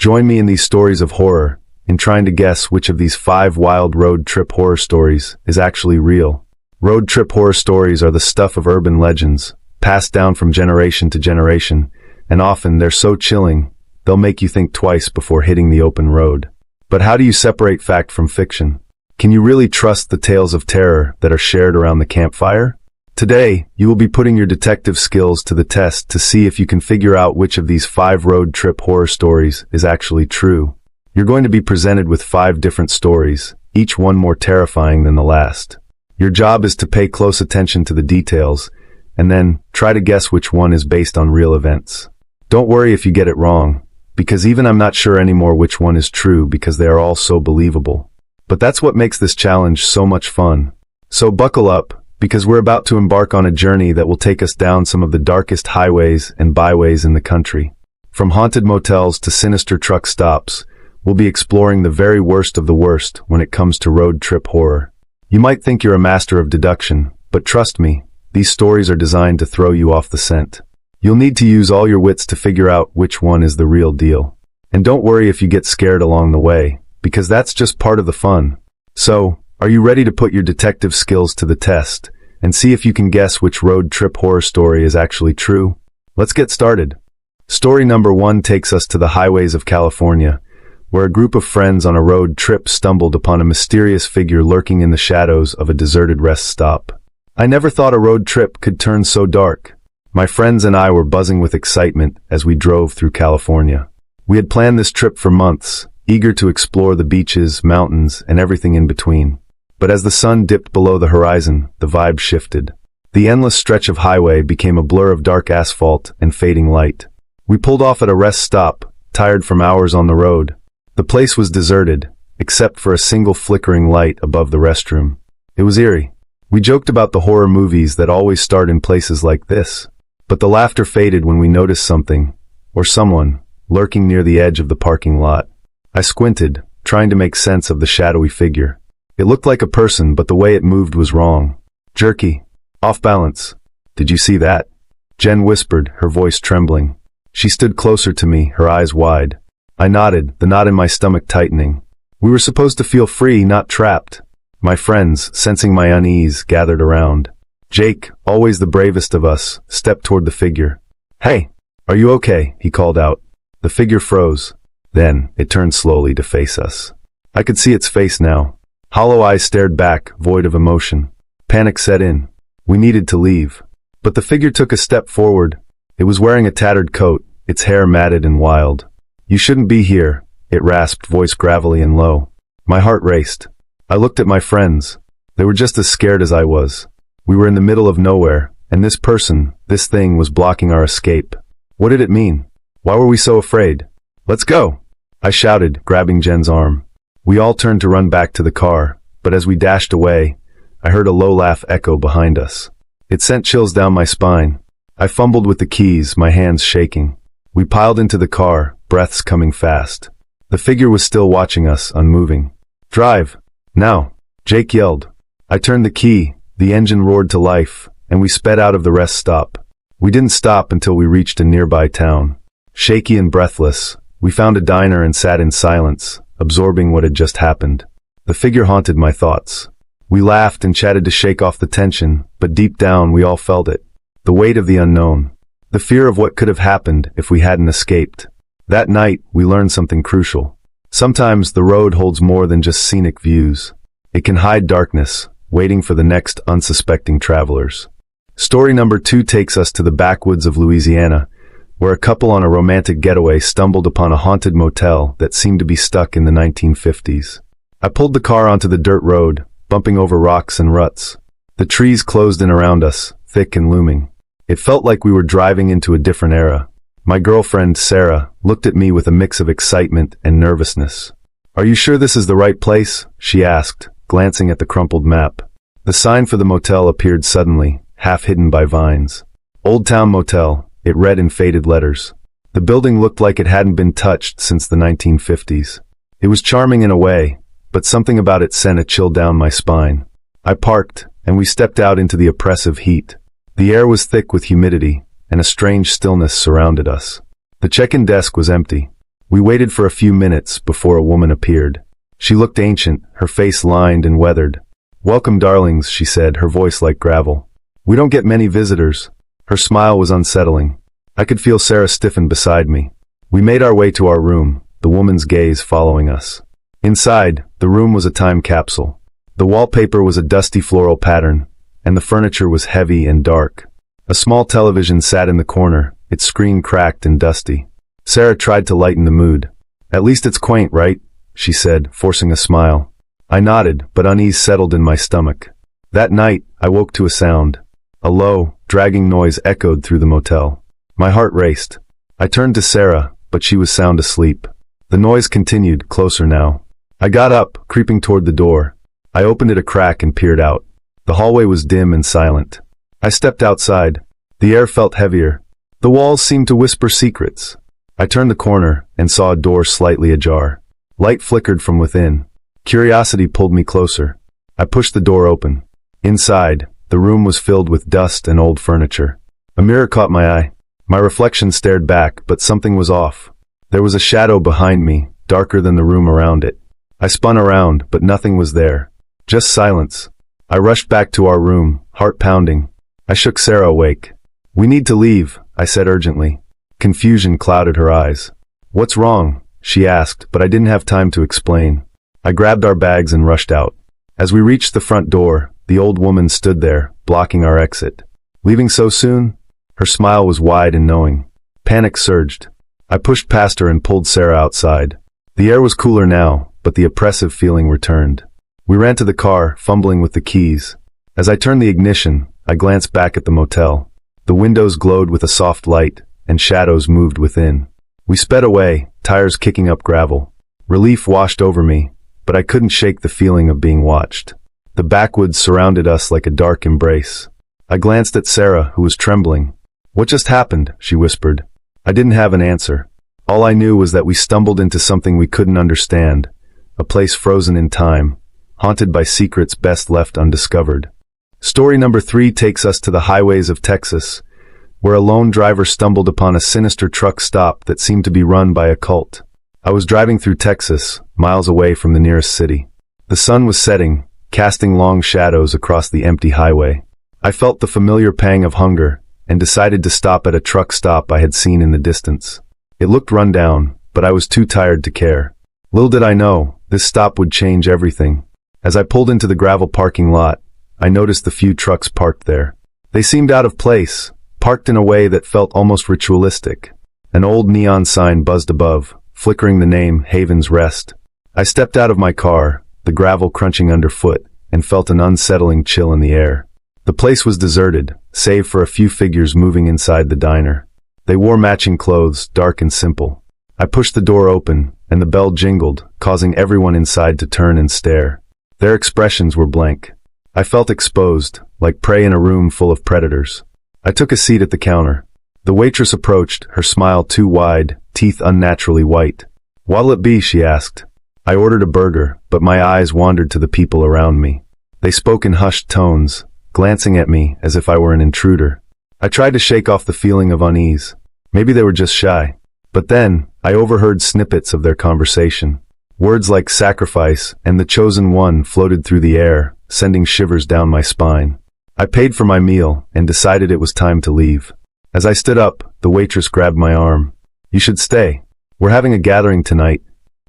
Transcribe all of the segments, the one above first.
Join me in these stories of horror, in trying to guess which of these 5 wild road trip horror stories is actually real. Road trip horror stories are the stuff of urban legends, passed down from generation to generation, and often they're so chilling, they'll make you think twice before hitting the open road. But how do you separate fact from fiction? Can you really trust the tales of terror that are shared around the campfire? Today, you will be putting your detective skills to the test to see if you can figure out which of these 5 road trip horror stories is actually true. You're going to be presented with 5 different stories, each one more terrifying than the last. Your job is to pay close attention to the details, and then try to guess which one is based on real events. Don't worry if you get it wrong, because even I'm not sure anymore which one is true because they are all so believable. But that's what makes this challenge so much fun. So buckle up, because we're about to embark on a journey that will take us down some of the darkest highways and byways in the country. From haunted motels to sinister truck stops, we'll be exploring the very worst of the worst when it comes to road trip horror. You might think you're a master of deduction, but trust me, these stories are designed to throw you off the scent. You'll need to use all your wits to figure out which one is the real deal. And don't worry if you get scared along the way, because that's just part of the fun. So, are you ready to put your detective skills to the test, and see if you can guess which road trip horror story is actually true? Let's get started. Story number 1 takes us to the highways of California, where a group of friends on a road trip stumbled upon a mysterious figure lurking in the shadows of a deserted rest stop. I never thought a road trip could turn so dark. My friends and I were buzzing with excitement as we drove through California. We had planned this trip for months, eager to explore the beaches, mountains, and everything in between. But as the sun dipped below the horizon, the vibe shifted. The endless stretch of highway became a blur of dark asphalt and fading light. We pulled off at a rest stop, tired from hours on the road. The place was deserted, except for a single flickering light above the restroom. It was eerie. We joked about the horror movies that always start in places like this. But the laughter faded when we noticed something, or someone, lurking near the edge of the parking lot. I squinted, trying to make sense of the shadowy figure. It looked like a person, but the way it moved was wrong. Jerky. Off balance. Did you see that? Jen whispered, her voice trembling. She stood closer to me, her eyes wide. I nodded, the knot in my stomach tightening. We were supposed to feel free, not trapped. My friends, sensing my unease, gathered around. Jake, always the bravest of us, stepped toward the figure. Hey, are you okay? He called out. The figure froze. Then, it turned slowly to face us. I could see its face now. Hollow eyes stared back, void of emotion. Panic set in. We needed to leave. But the figure took a step forward. It was wearing a tattered coat, its hair matted and wild. You shouldn't be here, it rasped, voice gravelly and low. My heart raced. I looked at my friends. They were just as scared as I was. We were in the middle of nowhere, and this person, this thing, was blocking our escape. What did it mean? Why were we so afraid? Let's go! I shouted, grabbing Jen's arm. We all turned to run back to the car, but as we dashed away, I heard a low laugh echo behind us. It sent chills down my spine. I fumbled with the keys, my hands shaking. We piled into the car, breaths coming fast. The figure was still watching us, unmoving. Drive! Now! Jake yelled. I turned the key, the engine roared to life, and we sped out of the rest stop. We didn't stop until we reached a nearby town. Shaky and breathless, we found a diner and sat in silence, absorbing what had just happened. The figure haunted my thoughts. We laughed and chatted to shake off the tension, but deep down we all felt it. The weight of the unknown. The fear of what could have happened if we hadn't escaped. That night, we learned something crucial. Sometimes the road holds more than just scenic views. It can hide darkness, waiting for the next unsuspecting travelers. Story number 2 takes us to the backwoods of Louisiana, where a couple on a romantic getaway stumbled upon a haunted motel that seemed to be stuck in the 1950s. I pulled the car onto the dirt road, bumping over rocks and ruts. The trees closed in around us, thick and looming. It felt like we were driving into a different era. My girlfriend, Sarah, looked at me with a mix of excitement and nervousness. Are you sure this is the right place? She asked, glancing at the crumpled map. The sign for the motel appeared suddenly, half hidden by vines. Old Town Motel, it read in faded letters. The building looked like it hadn't been touched since the 1950s. It was charming in a way, but something about it sent a chill down my spine. I parked, and we stepped out into the oppressive heat. The air was thick with humidity, and a strange stillness surrounded us. The check-in desk was empty. We waited for a few minutes before a woman appeared. She looked ancient, her face lined and weathered. "Welcome, darlings," she said, her voice like gravel. "We don't get many visitors." Her smile was unsettling. I could feel Sarah stiffen beside me. We made our way to our room, the woman's gaze following us. Inside, the room was a time capsule. The wallpaper was a dusty floral pattern, and the furniture was heavy and dark. A small television sat in the corner, its screen cracked and dusty. Sarah tried to lighten the mood. "At least it's quaint, right?" she said, forcing a smile. I nodded, but unease settled in my stomach. That night, I woke to a sound. A low, dragging noise echoed through the motel. My heart raced. I turned to Sarah, but she was sound asleep. The noise continued, closer now. I got up, creeping toward the door. I opened it a crack and peered out. The hallway was dim and silent. I stepped outside. The air felt heavier. The walls seemed to whisper secrets. I turned the corner and saw a door slightly ajar. Light flickered from within. Curiosity pulled me closer. I pushed the door open. Inside, the room was filled with dust and old furniture. A mirror caught my eye. My reflection stared back, but something was off. There was a shadow behind me, darker than the room around it. I spun around, but nothing was there. Just silence. I rushed back to our room, heart pounding. I shook Sarah awake. "We need to leave," I said urgently. Confusion clouded her eyes. "What's wrong?" she asked, but I didn't have time to explain. I grabbed our bags and rushed out. As we reached the front door, the old woman stood there, blocking our exit. "Leaving so soon?" Her smile was wide and knowing. Panic surged. I pushed past her and pulled Sarah outside. The air was cooler now, but the oppressive feeling returned. We ran to the car, fumbling with the keys. As I turned the ignition, I glanced back at the motel. The windows glowed with a soft light, and shadows moved within. We sped away, tires kicking up gravel. Relief washed over me, but I couldn't shake the feeling of being watched. The backwoods surrounded us like a dark embrace. I glanced at Sarah, who was trembling. "What just happened?" she whispered. I didn't have an answer. All I knew was that we stumbled into something we couldn't understand, a place frozen in time, haunted by secrets best left undiscovered. Story number 3 takes us to the highways of Texas, where a lone driver stumbled upon a sinister truck stop that seemed to be run by a cult. I was driving through Texas, miles away from the nearest city. The sun was setting, casting long shadows across the empty highway. I felt the familiar pang of hunger, and decided to stop at a truck stop I had seen in the distance. It looked run down, but I was too tired to care. Little did I know, this stop would change everything. As I pulled into the gravel parking lot, I noticed the few trucks parked there. They seemed out of place, parked in a way that felt almost ritualistic. An old neon sign buzzed above, flickering the name Haven's Rest. I stepped out of my car, the gravel crunching underfoot, and felt an unsettling chill in the air. The place was deserted, save for a few figures moving inside the diner. They wore matching clothes, dark and simple. I pushed the door open, and the bell jingled, causing everyone inside to turn and stare. Their expressions were blank. I felt exposed, like prey in a room full of predators. I took a seat at the counter. The waitress approached, her smile too wide, teeth unnaturally white. "What'll it be?" she asked. I ordered a burger, but my eyes wandered to the people around me. They spoke in hushed tones, glancing at me as if I were an intruder. I tried to shake off the feeling of unease. Maybe they were just shy. But then, I overheard snippets of their conversation. Words like sacrifice and the chosen one floated through the air, sending shivers down my spine. I paid for my meal and decided it was time to leave. As I stood up, the waitress grabbed my arm. "You should stay. We're having a gathering tonight."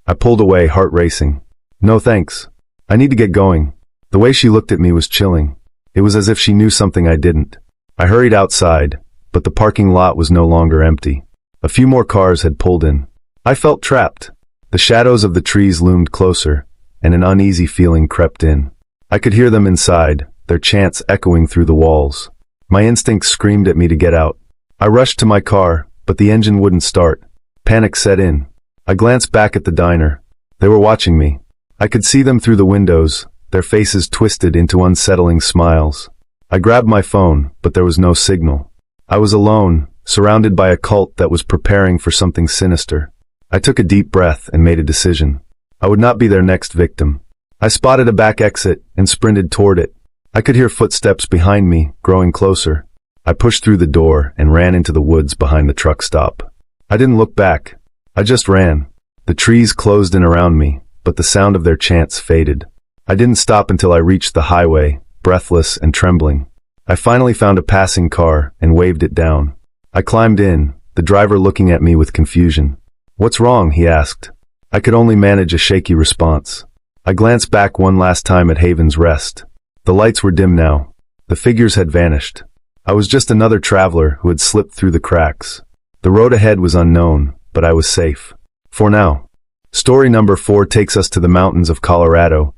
I pulled away, heart racing. "No thanks. I need to get going." The way she looked at me was chilling. It was as if she knew something I didn't. I hurried outside, but the parking lot was no longer empty. A few more cars had pulled in. I felt trapped. The shadows of the trees loomed closer, and an uneasy feeling crept in. I could hear them inside, their chants echoing through the walls. My instincts screamed at me to get out. I rushed to my car, but the engine wouldn't start. Panic set in. I glanced back at the diner. They were watching me. I could see them through the windows, their faces twisted into unsettling smiles. I grabbed my phone, but there was no signal. I was alone, surrounded by a cult that was preparing for something sinister. I took a deep breath and made a decision. I would not be their next victim. I spotted a back exit and sprinted toward it. I could hear footsteps behind me, growing closer. I pushed through the door and ran into the woods behind the truck stop. I didn't look back. I just ran. The trees closed in around me, but the sound of their chants faded. I didn't stop until I reached the highway, breathless and trembling. I finally found a passing car and waved it down. I climbed in, the driver looking at me with confusion. "What's wrong?" he asked. I could only manage a shaky response. I glanced back one last time at Haven's Rest. The lights were dim now. The figures had vanished. I was just another traveler who had slipped through the cracks. The road ahead was unknown, but I was safe. For now. Story number 4 takes us to the mountains of Colorado,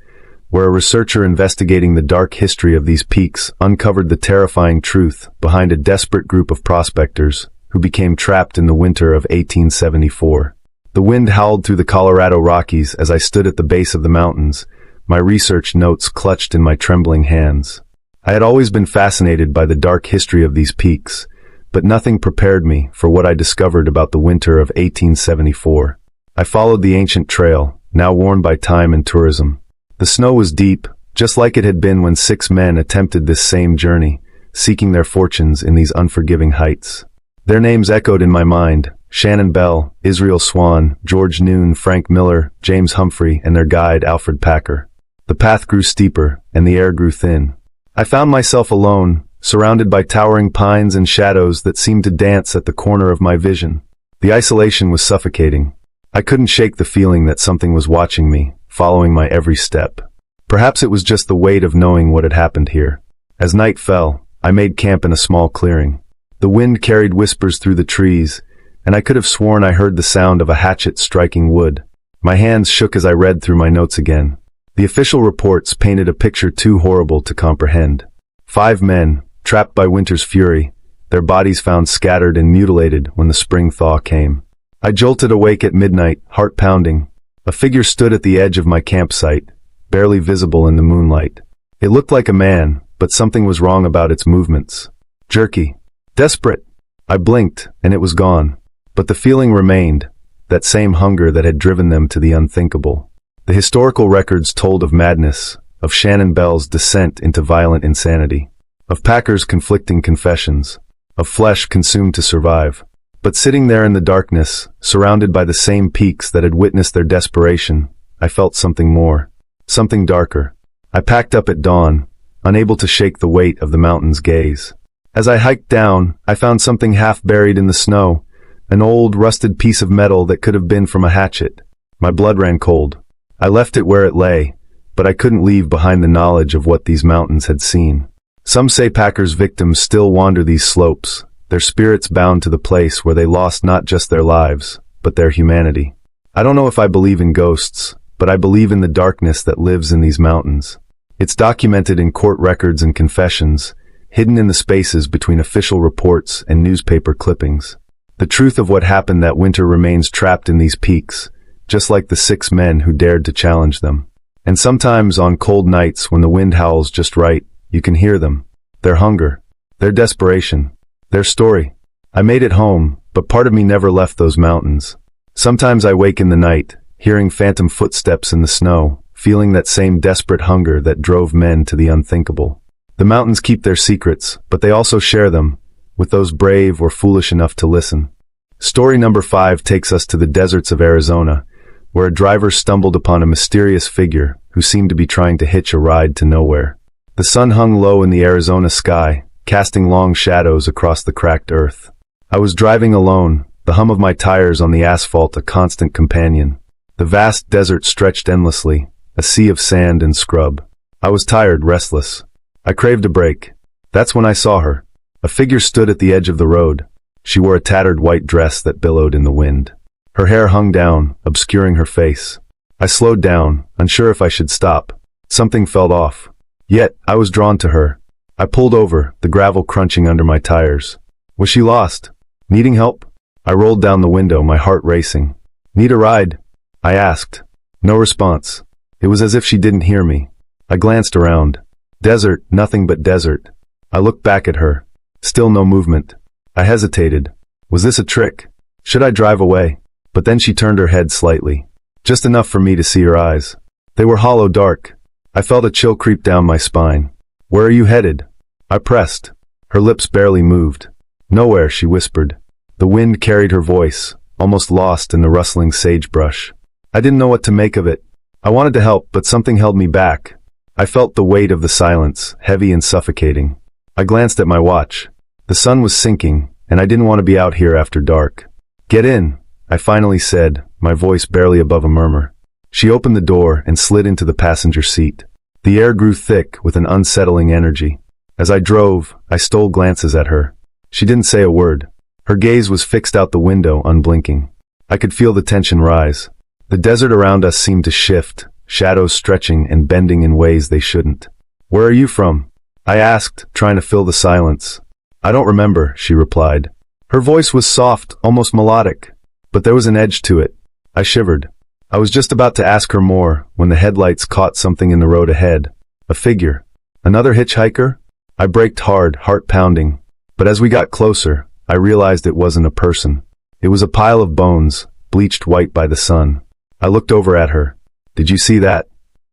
where a researcher investigating the dark history of these peaks uncovered the terrifying truth behind a desperate group of prospectors who became trapped in the winter of 1874. The wind howled through the Colorado Rockies as I stood at the base of the mountains, my research notes clutched in my trembling hands. I had always been fascinated by the dark history of these peaks, but nothing prepared me for what I discovered about the winter of 1874. I followed the ancient trail, now worn by time and tourism. The snow was deep, just like it had been when 6 men attempted this same journey, seeking their fortunes in these unforgiving heights. Their names echoed in my mind: Shannon Bell, Israel Swan, George Noon, Frank Miller, James Humphrey, and their guide Alfred Packer. The path grew steeper, and the air grew thin. I found myself alone, surrounded by towering pines and shadows that seemed to dance at the corner of my vision. The isolation was suffocating. I couldn't shake the feeling that something was watching me, following my every step. Perhaps it was just the weight of knowing what had happened here. As night fell, I made camp in a small clearing. The wind carried whispers through the trees, and I could have sworn I heard the sound of a hatchet striking wood. My hands shook as I read through my notes again. The official reports painted a picture too horrible to comprehend. 5 men, trapped by winter's fury, their bodies found scattered and mutilated when the spring thaw came. I jolted awake at midnight, heart pounding. A figure stood at the edge of my campsite, barely visible in the moonlight. It looked like a man, but something was wrong about its movements. Jerky. Desperate. I blinked, and it was gone. But the feeling remained, that same hunger that had driven them to the unthinkable. The historical records told of madness, of Shannon Bell's descent into violent insanity, of Packer's conflicting confessions, of flesh consumed to survive. But sitting there in the darkness, surrounded by the same peaks that had witnessed their desperation, I felt something more, something darker. I packed up at dawn, unable to shake the weight of the mountain's gaze. As I hiked down, I found something half buried in the snow, an old, rusted piece of metal that could have been from a hatchet. My blood ran cold. I left it where it lay, but I couldn't leave behind the knowledge of what these mountains had seen. Some say Packer's victims still wander these slopes, their spirits bound to the place where they lost not just their lives, but their humanity. I don't know if I believe in ghosts, but I believe in the darkness that lives in these mountains. It's documented in court records and confessions, hidden in the spaces between official reports and newspaper clippings. The truth of what happened that winter remains trapped in these peaks, just like the 6 men who dared to challenge them. And sometimes on cold nights when the wind howls just right, you can hear them. Their hunger, their desperation, their story. I made it home, but part of me never left those mountains. Sometimes I wake in the night, hearing phantom footsteps in the snow, feeling that same desperate hunger that drove men to the unthinkable. The mountains keep their secrets, but they also share them, with those brave or foolish enough to listen. Story number 5 takes us to the deserts of Arizona, where a driver stumbled upon a mysterious figure who seemed to be trying to hitch a ride to nowhere. The sun hung low in the Arizona sky, casting long shadows across the cracked earth. I was driving alone, the hum of my tires on the asphalt a constant companion. The vast desert stretched endlessly, a sea of sand and scrub. I was tired, restless. I craved a break. That's when I saw her. A figure stood at the edge of the road. She wore a tattered white dress that billowed in the wind. Her hair hung down, obscuring her face. I slowed down, unsure if I should stop. Something felt off. Yet, I was drawn to her. I pulled over, the gravel crunching under my tires. Was she lost? Needing help? I rolled down the window, my heart racing. Need a ride? I asked. No response. It was as if she didn't hear me. I glanced around. Desert, nothing but desert. I looked back at her. Still no movement. I hesitated. Was this a trick? Should I drive away? But then she turned her head slightly. Just enough for me to see her eyes. They were hollow dark. I felt a chill creep down my spine. Where are you headed? I pressed. Her lips barely moved. Nowhere, she whispered. The wind carried her voice, almost lost in the rustling sagebrush. I didn't know what to make of it. I wanted to help, but something held me back. I felt the weight of the silence, heavy and suffocating. I glanced at my watch. The sun was sinking, and I didn't want to be out here after dark. "Get in," I finally said, my voice barely above a murmur. She opened the door and slid into the passenger seat. The air grew thick with an unsettling energy. As I drove, I stole glances at her. She didn't say a word. Her gaze was fixed out the window, unblinking. I could feel the tension rise. The desert around us seemed to shift, shadows stretching and bending in ways they shouldn't. "Where are you from?" I asked, trying to fill the silence. "I don't remember," she replied. Her voice was soft, almost melodic, but there was an edge to it. I shivered. I was just about to ask her more when the headlights caught something in the road ahead. A figure. Another hitchhiker? I braked hard, heart pounding. But as we got closer, I realized it wasn't a person. It was a pile of bones, bleached white by the sun. I looked over at her. "Did you see that?"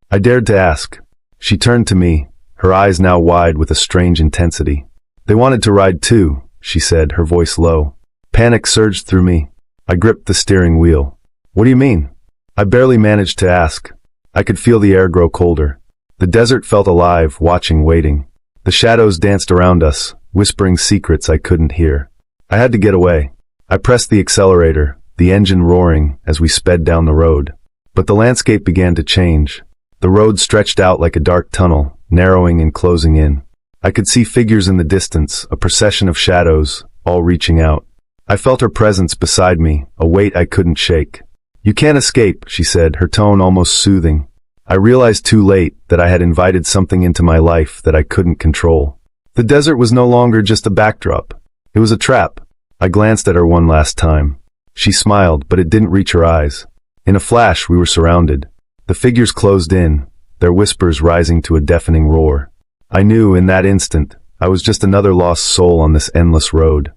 I dared to ask. She turned to me, her eyes now wide with a strange intensity. "They wanted to ride too," she said, her voice low. Panic surged through me. I gripped the steering wheel. "What do you mean?" I barely managed to ask. I could feel the air grow colder. The desert felt alive, watching, waiting. The shadows danced around us, whispering secrets I couldn't hear. I had to get away. I pressed the accelerator, the engine roaring as we sped down the road. But the landscape began to change. The road stretched out like a dark tunnel, narrowing and closing in. I could see figures in the distance, a procession of shadows, all reaching out. I felt her presence beside me, a weight I couldn't shake. "You can't escape," she said, her tone almost soothing. I realized too late that I had invited something into my life that I couldn't control. The desert was no longer just a backdrop. It was a trap. I glanced at her one last time. She smiled, but it didn't reach her eyes. In a flash, we were surrounded. The figures closed in, their whispers rising to a deafening roar. I knew in that instant I was just another lost soul on this endless road.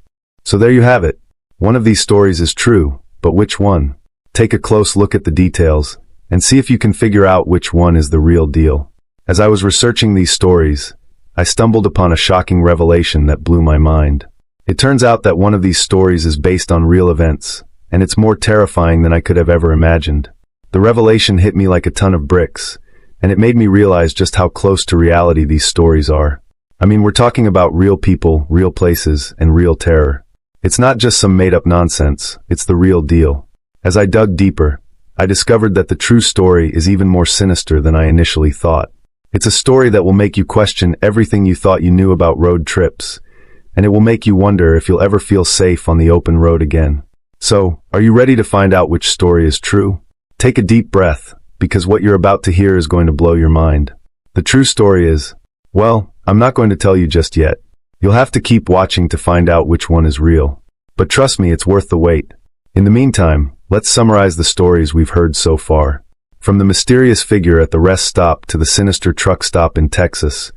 So there you have it. One of these stories is true, but which one? Take a close look at the details, and see if you can figure out which one is the real deal. As I was researching these stories, I stumbled upon a shocking revelation that blew my mind. It turns out that one of these stories is based on real events, and it's more terrifying than I could have ever imagined. The revelation hit me like a ton of bricks, and it made me realize just how close to reality these stories are. I mean, we're talking about real people, real places, and real terror. It's not just some made-up nonsense, it's the real deal. As I dug deeper, I discovered that the true story is even more sinister than I initially thought. It's a story that will make you question everything you thought you knew about road trips, and it will make you wonder if you'll ever feel safe on the open road again. So, are you ready to find out which story is true? Take a deep breath, because what you're about to hear is going to blow your mind. The true story is, well, I'm not going to tell you just yet. You'll have to keep watching to find out which one is real. But trust me, it's worth the wait. In the meantime, let's summarize the stories we've heard so far. From the mysterious figure at the rest stop to the sinister truck stop in Texas,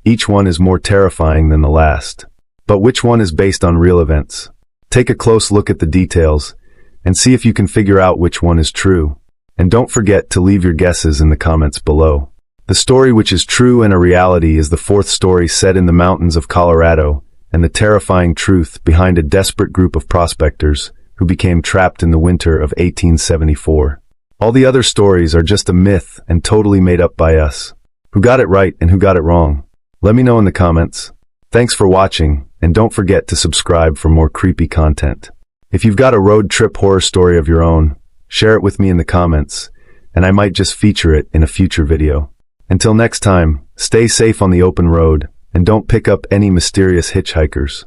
each one is more terrifying than the last. But which one is based on real events? Take a close look at the details, and see if you can figure out which one is true. And don't forget to leave your guesses in the comments below. The story which is true and a reality is the fourth story set in the mountains of Colorado, and the terrifying truth behind a desperate group of prospectors who became trapped in the winter of 1874. All the other stories are just a myth and totally made up by us. Who got it right and who got it wrong? Let me know in the comments. Thanks for watching, and don't forget to subscribe for more creepy content. If you've got a road trip horror story of your own, share it with me in the comments, and I might just feature it in a future video. Until next time, stay safe on the open road, and don't pick up any mysterious hitchhikers.